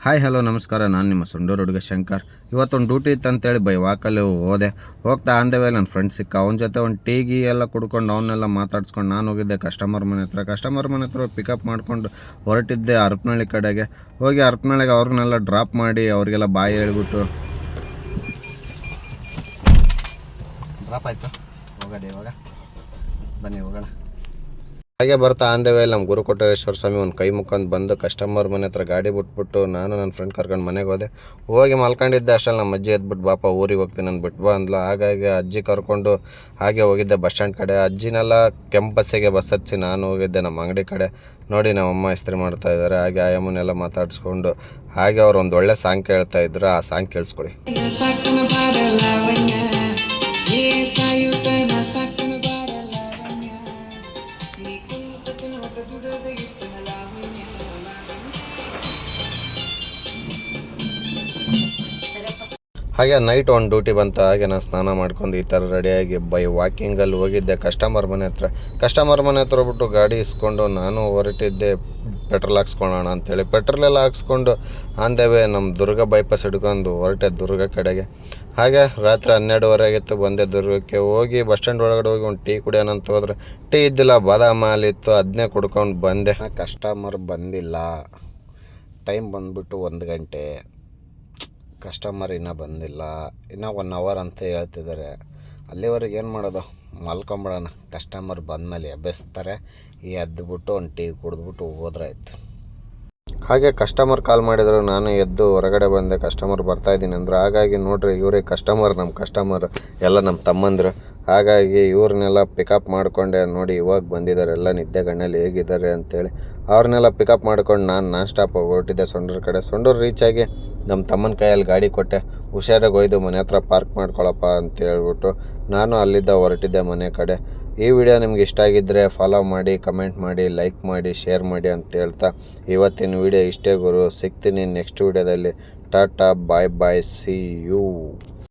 Hi hello ನಮಸ್ಕಾರ. ನಾನು ನಿಮ್ಮ ಸುಂಡೂರು ಹುಡುಗ ಶಂಕರ್. ಇವತ್ತೊಂದು ಡ್ಯೂಟಿ ಇತ್ತು ಅಂತೇಳಿ ಬೈ ವಾಕಲ್ಲಿ ಹೋದೆ. ಹೋಗ್ತಾ ಆನ್ ದ ವೇ ನನ್ನ ಫ್ರೆಂಡ್ ಸಿಕ್ಕ. ಅವನ ಜೊತೆ ಒಂದು ಟೀ ಗೀ ಎಲ್ಲ ಕುಡ್ಕೊಂಡು ಅವನ್ನೆಲ್ಲ ಮಾತಾಡ್ಸ್ಕೊಂಡು ನಾನು ಹೋಗಿದ್ದೆ ಕಸ್ಟಮರ್ ಮನೆ ಹತ್ರ ಪಿಕಪ್ ಮಾಡ್ಕೊಂಡು ಹೊರಟಿದ್ದೆ ಹರಪನಹಳ್ಳಿ ಕಡೆಗೆ. ಹೋಗಿ ಹರಪನಹಳ್ಳಿಗೆ ಅವ್ರನ್ನೆಲ್ಲ ಡ್ರಾಪ್ ಮಾಡಿ ಅವರಿಗೆಲ್ಲ ಬಾಯಿ ಹೇಳ್ಬಿಟ್ಟು ಡ್ರಾಪ್ ಆಯಿತು. ಹೋಗೋದೆ ಇವಾಗ, ಬನ್ನಿ ಹೋಗೋಣ. ಹಾಗೆ ಬರ್ತಾ ಆನ್ ದ ವೇ ನಮ್ಮ ಗುರುಕೊಟ್ಟೇಶ್ವರ ಸ್ವಾಮಿ ಒಂದು ಕೈ ಮುಖಂದು ಬಂದು ಕಸ್ಟಮರ್ ಮನೆ ಹತ್ರ ಗಾಡಿ ಬಿಟ್ಬಿಟ್ಟು ನಾನು ನನ್ನ ಫ್ರೆಂಡ್ ಕರ್ಕೊಂಡು ಮನೆಗೆ ಹೋದೆ. ಹೋಗಿ ಮಲ್ಕೊಂಡಿದ್ದೆ. ಅಷ್ಟರಲ್ಲಿ ನಮ್ಮ ಅಜ್ಜಿ ಎದ್ಬಿಟ್ಟು ಬಾಪ ಊರಿಗೆ ಹೋಗ್ತೀನಿ ನಾನು ಬಿಟ್ಟು ಬಾ ಅಂದ್ಲು. ಹಾಗಾಗಿ ಅಜ್ಜಿ ಕರ್ಕೊಂಡು ಹಾಗೆ ಹೋಗಿದ್ದೆ ಬಸ್ ಸ್ಟ್ಯಾಂಡ್ ಕಡೆ. ಅಜ್ಜಿನೆಲ್ಲ ಕೆಂಪು ಬಸ್ಸಿಗೆ ಬಸ್ ಹಚ್ಚಿ ನಾನು ಹೋಗಿದ್ದೆ ನಮ್ಮ ಅಂಗಡಿ ಕಡೆ. ನೋಡಿ ನಮ್ಮಮ್ಮ ಇಸ್ತ್ರಿ ಮಾಡ್ತಾ ಇದ್ದಾರೆ. ಹಾಗೆ ಆಯಮ್ಮನೆಲ್ಲ ಮಾತಾಡಿಸ್ಕೊಂಡು ಹಾಗೆ ಅವ್ರು ಒಂದು ಒಳ್ಳೆ ಸಾಂಗ್ ಕೇಳ್ತಾ ಇದ್ರು. ಆ ಸಾಂಗ್ ಕೇಳಿಸ್ಕೊಳ್ಳಿ. ಹಾಗೆ ನೈಟ್ ಒಂದು ಡ್ಯೂಟಿ ಬಂತು. ಹಾಗೆ ನಾನು ಸ್ನಾನ ಮಾಡ್ಕೊಂಡು ಈ ಥರ ರೆಡಿಯಾಗಿ ಬೈ ವಾಕಿಂಗಲ್ಲಿ ಹೋಗಿದ್ದೆ ಕಸ್ಟಮರ್ ಮನೆ ಹತ್ರ ಬಿಟ್ಟು ಗಾಡಿ ಇಸ್ಕೊಂಡು ನಾನು ಹೊರಟಿದ್ದೆ ಪೆಟ್ರೋಲ್ ಹಾಕ್ಸ್ಕೊಳ್ಳೋಣ ಅಂಥೇಳಿ. ಪೆಟ್ರೋಲೆಲ್ಲ ಹಾಕ್ಸ್ಕೊಂಡು ಆನ್ ದ ವೇ ನಮ್ಮ ದುರ್ಗ ಬೈಪಾಸ್ ಹಿಡ್ಕೊಂಡು ಹೊರಟೆ ದುರ್ಗ ಕಡೆಗೆ. ಹಾಗೆ ರಾತ್ರಿ 12:30 ಆಗಿತ್ತು. ಬಂದೆ ದುರ್ಗಕ್ಕೆ. ಹೋಗಿ ಬಸ್ ಸ್ಟ್ಯಾಂಡ್ ಒಳಗಡೆ ಹೋಗಿ ಒಂದು ಟೀ ಕುಡಿಯೋಣ ಅಂತ ಹೋದ್ರೆ ಟೀ ಇದ್ದಿಲ್ಲ, ಬಾದಾಮ್ ಹಾಲು ಇತ್ತು, ಅದನ್ನೇ ಕುಡ್ಕೊಂಡು ಬಂದೆ. ಕಸ್ಟಮರ್ ಬಂದಿಲ್ಲ. ಟೈಮ್ ಬಂದುಬಿಟ್ಟು 1 ಗಂಟೆ. ಕಸ್ಟಮರ್ ಇನ್ನೂ ಬಂದಿಲ್ಲ. ಇನ್ನೂ 1 ಅವರ್ ಅಂತ ಹೇಳ್ತಿದ್ದಾರೆ. ಅಲ್ಲಿವರೆಗೆ ಏನು ಮಾಡೋದು, ಮಲ್ಕೊಂಬಿಡೋಣ. ಕಸ್ಟಮರ್ ಬಂದಮೇಲೆ ಎಬ್ಬಿಸ್ತಾರೆ. ಎದ್ದುಬಿಟ್ಟು ಒಂದು ಟೀ ಕುಡಿದ್ಬಿಟ್ಟು ಹೋದ್ರಾಯ್ತು. ಹಾಗೆ ಕಸ್ಟಮರ್ ಕಾಲ್ ಮಾಡಿದರು. ನಾನು ಎದ್ದು ಹೊರಗಡೆ ಬಂದೆ. ಕಸ್ಟಮರ್ ಬರ್ತಾಯಿದ್ದೀನಿ ಅಂದರು. ಹಾಗಾಗಿ ನೋಡ್ರಿ, ಇವರೇ ನಮ್ಮ ಕಸ್ಟಮರ್ ಎಲ್ಲ ನಮ್ಮ ತಮ್ಮಂದರು. ಹಾಗಾಗಿ ಇವ್ರನ್ನೆಲ್ಲ ಪಿಕಪ್ ಮಾಡಿಕೊಂಡೆ. ನೋಡಿ ಇವಾಗ ಬಂದಿದ್ದಾರೆ, ಎಲ್ಲ ನಿದ್ದೆ ಗಣ್ಣಲ್ಲಿ ಹೇಗಿದ್ದಾರೆ ಅಂಥೇಳಿ. ಅವ್ರನ್ನೆಲ್ಲ ಪಿಕಪ್ ಮಾಡ್ಕೊಂಡು ನಾನ್ ಸ್ಟಾಪ್ ಹೊರಟಿದ್ದೆ ಸೊಂಡೂರು ರೀಚ್ ಆಗಿ ನಮ್ಮ ತಮ್ಮನ ಕೈಯಲ್ಲಿ ಗಾಡಿ ಕೊಟ್ಟೆ. ಹುಷಾರಾಗಿ ಒಯ್ದು ಮನೆ ಹತ್ರ ಪಾರ್ಕ್ ಮಾಡ್ಕೊಳಪ್ಪ ಅಂತ ಹೇಳ್ಬಿಟ್ಟು ನಾನು ಅಲ್ಲಿದ್ದ ಹೊರಟಿದ್ದೆ ಮನೆ ಕಡೆ. ಈ ವಿಡಿಯೋ ನಿಮ್ಗೆ ಇಷ್ಟ ಆಗಿದ್ದರೆ ಫಾಲೋ ಮಾಡಿ, ಕಮೆಂಟ್ ಮಾಡಿ, ಲೈಕ್ ಮಾಡಿ, ಶೇರ್ ಮಾಡಿ ಅಂತ ಹೇಳ್ತಾ ಇವತ್ತಿನ ವಿಡಿಯೋ ಇಷ್ಟೇ ಗುರು. ಸಿಗ್ತೀನಿ ನೆಕ್ಸ್ಟ್ ವಿಡಿಯೋದಲ್ಲಿ. ಟಾಟಾ, ಬಾಯ್ ಬಾಯ್, ಸಿ ಯು.